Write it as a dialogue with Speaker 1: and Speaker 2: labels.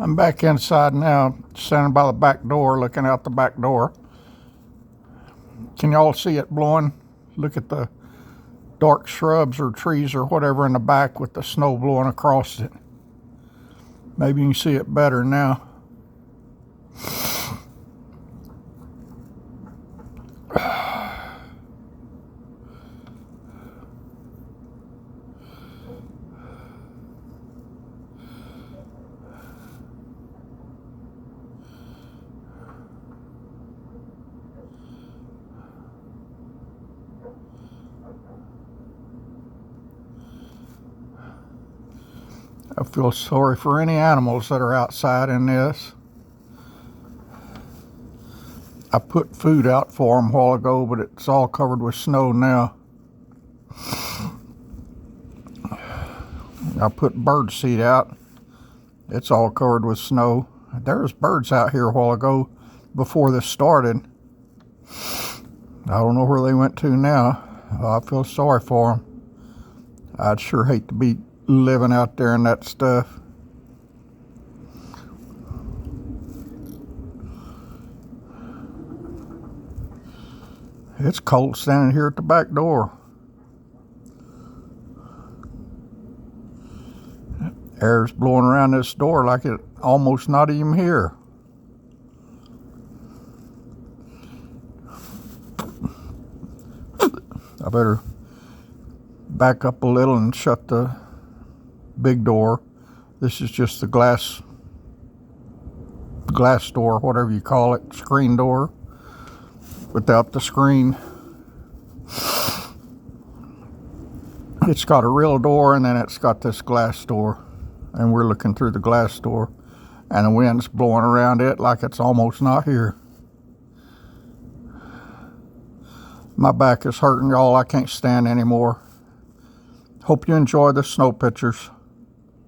Speaker 1: I'm back inside now, standing by the back door, looking out the back door. Can y'all see it blowing? Look at the dark shrubs or trees or whatever in the back with the snow blowing across it. Maybe you can see it better now. I feel sorry for any animals that are outside in this. I put food out for them a while ago, but it's all covered with snow now. I put bird seed out. It's all covered with snow. There was birds out here a while ago before this started. I don't know where they went to now. I feel sorry for them. I'd sure hate to be living out there in that stuff. It's cold standing here at the back door. Air's blowing around this door like it almost not even here. I better back up a little and shut the big door. This is just the glass door, whatever you call it, screen door, without the screen. It's got a real door and then it's got this glass door, and we're looking through the glass door, and the wind's blowing around it like it's almost not here. My back is hurting, y'all. I can't stand anymore. Hope you enjoy the snow pictures.